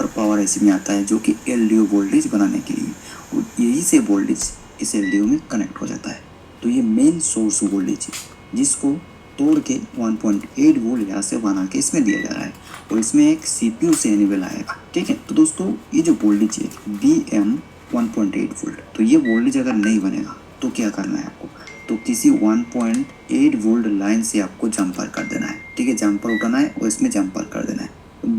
Power IC में आता है जो कि एलडीओ वोल्टेज बनाने के लिए, और यही से वोल्टेज इस एलडीओ में कनेक्ट हो जाता है। तो ये मेन सोर्स वोल्टेज है जिसको तोड़ के 1.8 वोल्ट यहाँ से बना के इसमें दिया जा रहा है, और इसमें एक सीपीयू से एनेबल आएगा। ठीक है, तो दोस्तों ये जो वोल्टेज है BM 1.8 वोल्ट, तो ये वोल्टेज अगर नहीं बनेगा तो क्या करना है आपको, तो किसी 1.8 वोल्ट लाइन से आपको जंपर कर देना है। ठीक है, जंपर उठाना है और इसमें जंपर कर देना है,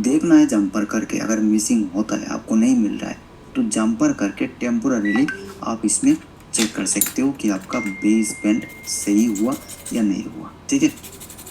देखना है जंपर करके अगर मिसिंग होता है, आपको नहीं मिल रहा है, तो जंपर करके टेम्पोररीली आप इसमें चेक कर सकते हो कि आपका बेस बैंड सही हुआ या नहीं हुआ। ठीक है,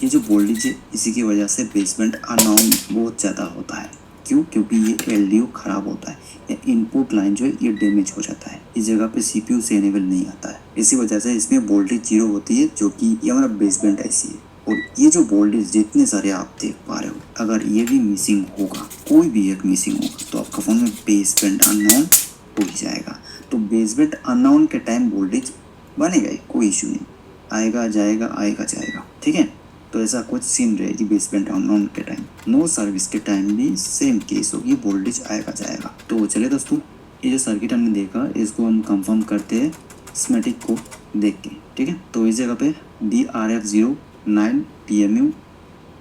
ये जो वोल्टेज है इसी की वजह से बेस बैंड अननोन बहुत ज़्यादा होता है। क्यों? क्योंकि ये एलडीओ खराब होता है, या इनपुट लाइन जो है ये डैमेज हो जाता है, इस जगह पे सीपीयू से एनेबल नहीं आता है, इसी वजह से इसमें वोल्टेज 0 होती है, जो कि ये हमारा बेस बैंड आईसी है। और ये जो वोल्टेज जितने सारे आप देख पा रहे हो, अगर ये भी मिसिंग होगा, कोई भी एक मिसिंग होगा, तो आपका फ़ोन में बेस बैंड अननोन हो ही जाएगा। तो बेस बैंड अननोन के टाइम वोल्टेज बनेगा ही, कोई इशू नहीं, आएगा जाएगा आएगा जाएगा। ठीक है, तो ऐसा कुछ सीन रहेगी बेस बैंड अननोन के टाइम। नो सर्विस के टाइम भी सेम केस होगी, वोल्टेज आएगा जाएगा। तो चलिए दोस्तों, ये जो सर्किट हमने देखा इसको हम कंफर्म करते हैं स्कीमेटिक को देख के। ठीक है, तो इस जगह पे DRF09 PMU,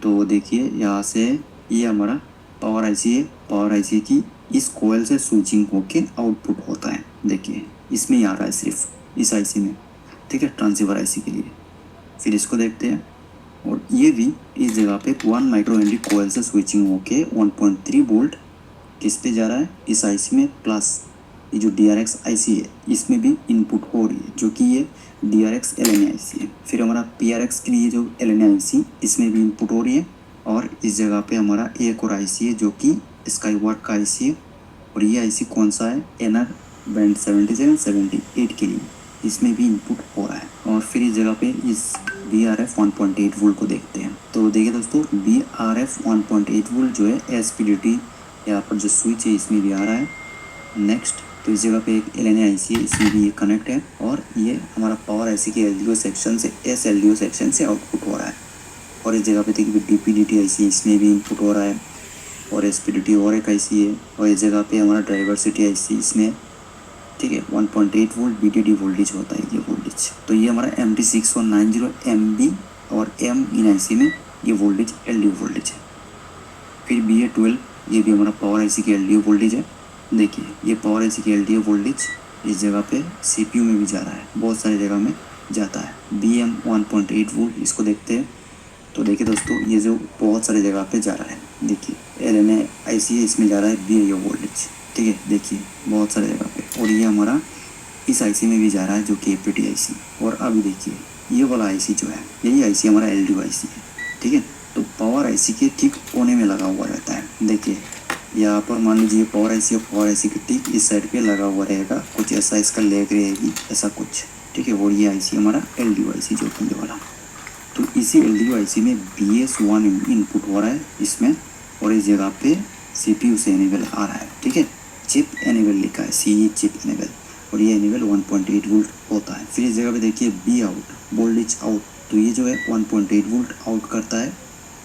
तो देखिए यहाँ से ये हमारा पावर आईसी है, पावर आईसी की इस कोयल से स्विचिंग होके आउटपुट होता है। देखिए इसमें ही आ रहा है सिर्फ इस आईसी में। ठीक है, ट्रांसीवर आईसी के लिए। फिर इसको देखते हैं, और ये भी इस जगह पे 1 माइक्रो हेनरी कोयल से स्विचिंग होके 1.3 वोल्ट किस पे जा रहा है, इस आईसी में, प्लस ये जो DRX आईसी है इसमें भी इनपुट हो रही है, जो कि ये DRX LNA आईसी है। फिर हमारा PRX के लिए जो LNA आईसी इसमें भी इनपुट हो रही है, और इस जगह पे हमारा एक और आईसी है जो कि स्काईवाट का आईसी है, और ये आईसी कौन सा है, NR बैंड 77-78 के लिए, इसमें भी इनपुट हो रहा है। और फिर इस जगह पे इस BRF 1.8 वोल्ट को देखते हैं। तो देखिए दोस्तों, BRF 1.8 वोल्ट जो है SPDT यहाँ पर जो स्विच है इसमें भी आ रहा है। नेक्स्ट, तो इस जगह पे एक LNA आईसी है, इसमें भी ये कनेक्ट है, और ये हमारा पावर आईसी के LDO सेक्शन से SLDO सेक्शन से आउटपुट हो रहा है। और इस जगह पे देखिए DPDT आईसी, इसमें भी इनपुट हो रहा है, और SPDT और एक आईसी है, और इस जगह पे हमारा डाइवर्सिटी आईसी इसमें। ठीक है, 1.8 वोल्ट BTD वोल्टेज होता है ये वोल्टेज। तो ये हमारा MT6190 MB और M इन आईसी में ये वोल्टेज LDO वोल्टेज है। फिर BA12, ये भी हमारा पावर आईसी के LDO वोल्टेज है। देखिए ये पावर आईसी के LDO वोल्टेज इस जगह पे CPU में भी जा रहा है, बहुत सारी जगह में जाता है। BM 1.8 वोल्ट, इसको देखते हैं। तो देखिए दोस्तों, ये जो बहुत सारी जगह पे जा रहा है, देखिए LNA आईसी है, इसमें जा रहा है BIO वोल्टेज। ठीक है, देखिए बहुत सारे जगह पे, और ये हमारा इस आईसी में भी जा रहा है जो कि APT आईसी। और अभी देखिए ये वाला आईसी जो है, यही आईसी हमारा LDO आईसी है। ठीक है, तो पावर आईसी के ठीक कोने में लगा हुआ रहता है। देखिए यहाँ पर मान लीजिए पावर आईसी और पावर आईसी के ठीक इस साइड पे लगा हुआ रहेगा, कुछ ऐसा इसका लेग रहेगी, ऐसा कुछ। ठीक है, और ये आईसी हमारा LDO आईसी जो कि ये वाला। तो इसी LDO आईसी में BS1 इनपुट हो रहा है इसमें, और इस जगह पे CPU से एनेबल आ रहा है। ठीक है, चिप एनेबल लिखा है, CE चिप एनेबल, और ये एनेबल 1.8 वोल्ट होता है। फिर इस जगह पे देखिए B आउट, वोल्टेज आउट, तो ये जो है 1.8 वोल्ट आउट करता है,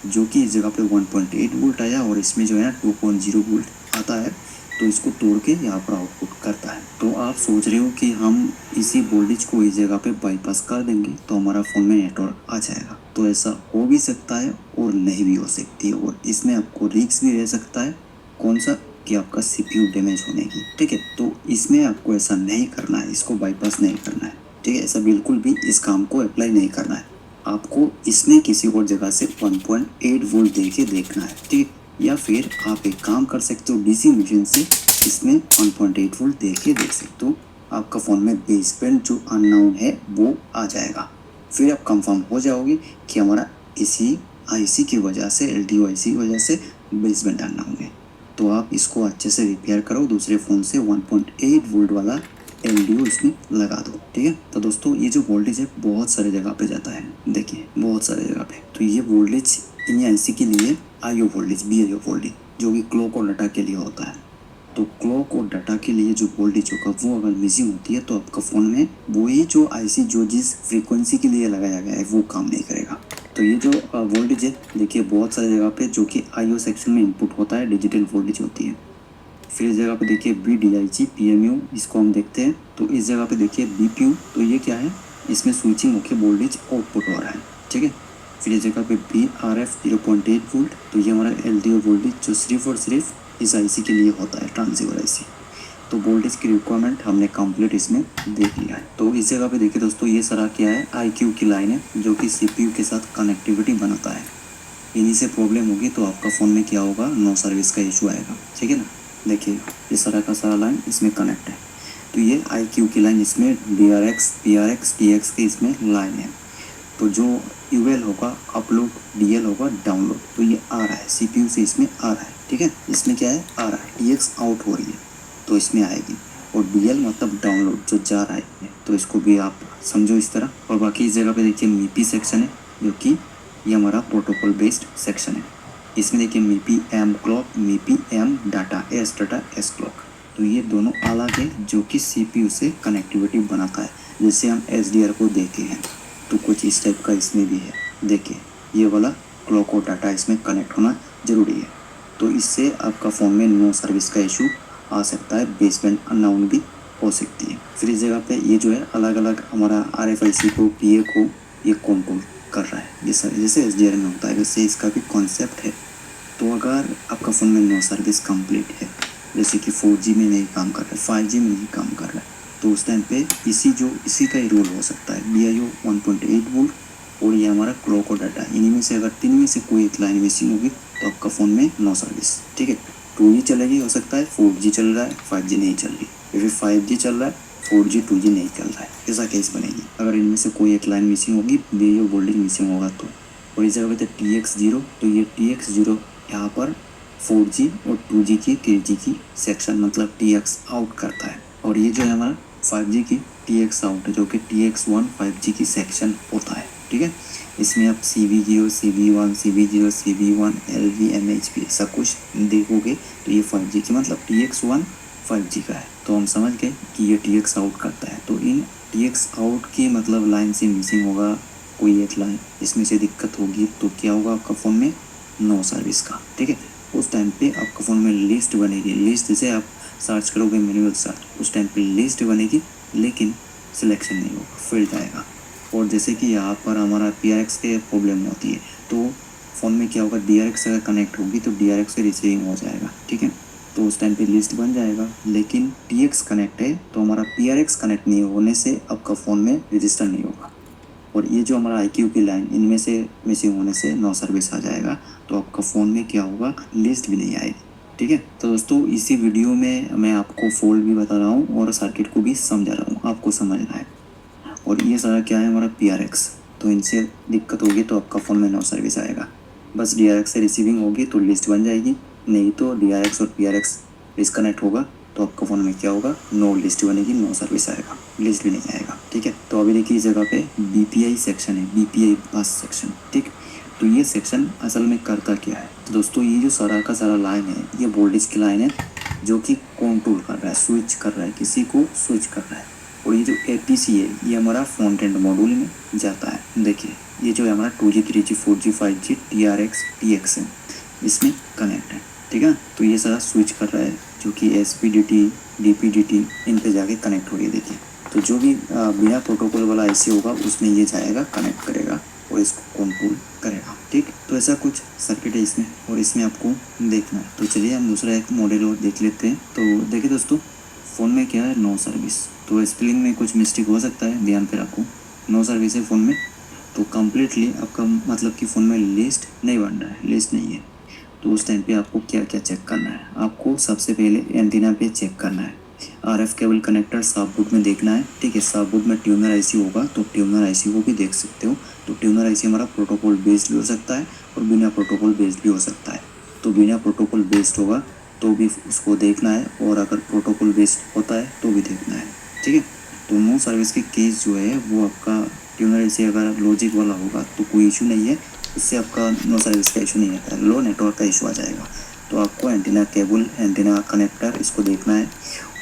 जो कि इस जगह पे 1.8 वोल्ट आया, और इसमें जो है 2.0 वोल्ट आता है, तो इसको तोड़ के यहाँ पर आउटपुट करता है। तो आप सोच रहे हो कि हम इसी वोल्टेज को इस जगह पे बाईपास कर देंगे तो हमारा फ़ोन में नेटवर्क आ जाएगा, तो ऐसा हो भी सकता है और नहीं भी हो सकती है, और इसमें आपको रिस्क भी रह सकता है। कौन सा? कि आपका CPU डैमेज होने की। ठीक है, तो इसमें आपको ऐसा नहीं करना है, इसको बाईपास नहीं करना है। ठीक है, ऐसा बिल्कुल भी इस काम को अप्लाई नहीं करना है। आपको इसमें किसी और जगह से 1.8 वोल्ट दे के देखना है। ठीक है, या फिर आप एक काम कर सकते हो, DC मशीन से इसमें 1.8 वोल्ट दे के देख सकते हो, आपका फ़ोन में बेस बैंड जो अननोन है वो आ जाएगा। फिर आप कंफर्म हो जाओगे कि हमारा इसी आईसी की वजह से, LDO आईसी की वजह से बेस बैंड अननोन है। तो आप इसको अच्छे से रिपेयर करो, दूसरे फ़ोन से 1.8 वोल्ट वाला LDO इसमें लगा दो। ठीक है, तो दोस्तों ये जो वोल्टेज है बहुत सारे जगह पे जाता है, देखिए बहुत सारे जगह पे। तो ये वोल्टेज इन आईसी के लिए IO वोल्टेज, BIO वोल्टेज, जो कि क्लॉक और डाटा के लिए होता है। तो क्लॉक और डाटा के लिए जो वोल्टेज होगा वो अगर मिसिंग होती है तो आपका फ़ोन में वही जो आईसी जो जिस फ्रीक्वेंसी के लिए लगाया गया है वो काम नहीं करेगा। तो ये जो वोल्टेज है देखिए बहुत सारी जगह पे जो कि IO सेक्शन में इनपुट होता है, डिजिटल वोल्टेज होती है। फिर इस जगह पे देखिए VDIG PMU, इसको हम देखते हैं। तो इस जगह पे देखिए BPU, तो ये क्या है, इसमें स्विचिंग होकर वोल्टेज आउटपुट हो रहा है, ठीक है। फिर इस जगह पे VRF 0.8 वोल्ट, तो ये हमारा LDO वोल्टेज जो सिर्फ और सिर्फ इस IC के लिए होता है, ट्रांसीवर IC। तो वोल्टेज की रिक्वायरमेंट हमने कंप्लीट इसमें देख लिया है। तो इस जगह पे देखिए दोस्तों, ये सारा क्या है, IQ की लाइन है जो कि CPU के साथ कनेक्टिविटी बनाता है। इन्हीं से प्रॉब्लम होगी तो आपका फ़ोन में क्या होगा, नो सर्विस का इशू आएगा, ठीक है ना। देखिए ये सारा का सारा लाइन इसमें कनेक्ट है। तो ये IQ की लाइन, इसमें DRX, PRX, TX की इसमें लाइन है। तो जो UL होगा अपलोड, DL होगा डाउनलोड, तो ये आ रहा है CPU से, इसमें आ रहा है, ठीक है। इसमें क्या है, आ रहा है, TX आउट हो रही है तो इसमें आएगी। और DL मतलब डाउनलोड जो जा रहा है, तो इसको भी आप समझो इस तरह। और बाकी इस जगह पे देखिए MIPI सेक्शन है, जो कि ये हमारा प्रोटोकॉल बेस्ड सेक्शन है। इसमें देखिए MIPI M clock, MIPI M data S clock, तो ये दोनों अलग है जो कि CPU से कनेक्टिविटी बनाता है। जैसे हम SDR को देखे हैं तो कुछ इस टाइप का इसमें भी है। देखिए ये वाला क्लॉक और डाटा इसमें कनेक्ट होना ज़रूरी है। तो इससे आपका फ़ोन में नो सर्विस का इशू आ सकता है, बेसबैंड अननाउन भी हो सकती है। फिर इस जगह पे ये जो है अलग अलग हमारा RFIC को, PA को ये कंट्रोल कर रहा है। ये सर जैसे SDR में होता है वैसे इसका भी कॉन्सेप्ट है। तो अगर आपका फ़ोन में नो सर्विस कंप्लीट है, जैसे कि 4G में नहीं काम कर रहा है, 5G में नहीं काम कर रहा है, तो उस टाइम पे इसी का ही रोल हो सकता है, DIO 1.8 वोल्ट और ये हमारा क्लॉक और डाटा। इन्हीं में से अगर तीन में से कोई एक लाइन मिसिंग होगी तो आपका फ़ोन में नो सर्विस, ठीक है। 2G चलेगी, हो सकता है 4G चल रहा है, 5G नहीं चल रही, या फिर 5G चल रहा है, 4G 2G नहीं चल रहा है, ऐसा केस बनेगी अगर इनमें से कोई एक लाइन मिसिंग होगी, DIO वोल्टेज मिसिंग होगा तो। और इस जगह पे TX0, तो ये TX0 यहाँ पर 4G और 2G की 3G की सेक्शन मतलब TX आउट करता है। और ये जो है हमारा 5G की TX आउट है, जो कि TX1 5G की सेक्शन होता है, ठीक है। इसमें आप CV0, CV1, CV0, CV1, LV, MHP ऐसा कुछ देखोगे तो ये 5G की मतलब TX1 5G का है। तो हम समझ गए कि ये TX आउट करता है। तो इन TX आउट की मतलब लाइन से मिसिंग होगा कोई एक लाइन, इसमें से दिक्कत होगी तो क्या होगा आपका फ़ोन में, नो सर्विस का, ठीक है। उस टाइम पे आपका फ़ोन में लिस्ट बनेगी, लिस्ट जैसे आप सर्च करोगे मैनुअल सर्च, उस टाइम पे लिस्ट बनेगी लेकिन सिलेक्शन नहीं होगा, फील्ड आएगा। और जैसे कि यहाँ पर हमारा PRX के प्रॉब्लम होती है तो फ़ोन में क्या होगा, DRX अगर कनेक्ट होगी तो DRX से रिसीविंग हो जाएगा, ठीक है। तो उस टाइम पे लिस्ट बन जाएगा, लेकिन TX कनेक्ट है तो हमारा PRX कनेक्ट नहीं होने से आपका फ़ोन में रजिस्टर नहीं होगा। और ये जो हमारा IQ की लाइन, इनमें से मिसिंग होने से नो सर्विस आ जाएगा, तो आपका फ़ोन में क्या होगा, लिस्ट भी नहीं आएगी, ठीक है। तो दोस्तों इसी वीडियो में मैं आपको फॉल्ट भी बता रहा हूँ और सर्किट को भी समझा रहा हूँ, आपको समझना है। और ये सारा क्या है हमारा PRX, तो इनसे दिक्कत होगी तो आपका फ़ोन में नो सर्विस आएगा। बस DRX से रिसीविंग होगी तो लिस्ट बन जाएगी, नहीं तो DRX और PRX डिस्कनेक्ट होगा तो आपका फ़ोन में क्या होगा, नो लिस्ट बनेगी, नो सर्विस आएगा, लिस्ट भी नहीं आएगा, ठीक है। तो अभी देखिए इस जगह पे BPI सेक्शन है, BPI बस सेक्शन, ठीक। तो ये सेक्शन असल में करता क्या है, तो दोस्तों ये जो सारा का सारा लाइन है ये वोल्टेज की लाइन है जो कि कंट्रोल कर रहा है, स्विच कर रहा है, किसी को स्विच कर रहा है। और ये जो APC है ये हमारा फ्रंट एंड मॉड्यूल में जाता है। देखिए ये जो है हमारा 2G 3G 4G 5G TRX TX है, इसमें कनेक्ट है, ठीक है। तो ये सारा स्विच कर रहा है जो कि SPDT DPDT इन पे जाके कनेक्ट हो रही है। देखिए तो जो भी बिना प्रोटोकॉल वाला IC होगा उसमें ये जाएगा, कनेक्ट करेगा और इसको कंट्रोल करेगा, ठीक। तो ऐसा कुछ सर्किट है इसमें और इसमें आपको देखना है। तो चलिए हम दूसरा एक मॉडल और देख लेते हैं। तो देखिए दोस्तों फ़ोन में क्या है, नो सर्विस, तो स्पेलिंग में कुछ मिस्टेक हो सकता है, ध्यान पे रखो, नो सर्विस है फ़ोन में। तो कम्प्लीटली आपका मतलब कि फ़ोन में लिस्ट नहीं बन रहा है, लिस्ट नहीं है। तो उस टाइम पे आपको क्या क्या चेक करना है, आपको सबसे पहले एंटीना पे चेक करना है, RF केबल कनेक्टर साफ बुक में देखना है, ठीक है। साफ बुक में ट्यूनर IC होगा तो ट्यूनर IC को भी देख सकते हो। तो ट्यूनर IC हमारा प्रोटोकॉल बेस्ड भी हो सकता है और बिना प्रोटोकॉल बेस्ड भी हो सकता है। तो बिना प्रोटोकॉल बेस्ड होगा तो भी उसको देखना है और अगर प्रोटोकॉल बेस्ड होता है तो भी देखना है, ठीक है। तो नो सर्विस के केस जो है वो आपका ट्यूनर IC अगर लॉजिक वाला होगा तो कोई इशू नहीं है, इससे आपका नो सर्विस का इशू नहीं आता है, लो नेटवर्क का इशू आ जाएगा। तो आपको एंटीना केबल, एंटीना कनेक्टर इसको देखना है।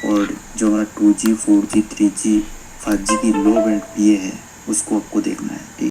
और जो हमारा 2G 4G 3G 5G की लो बैंड PA है उसको आपको देखना है, ठीक।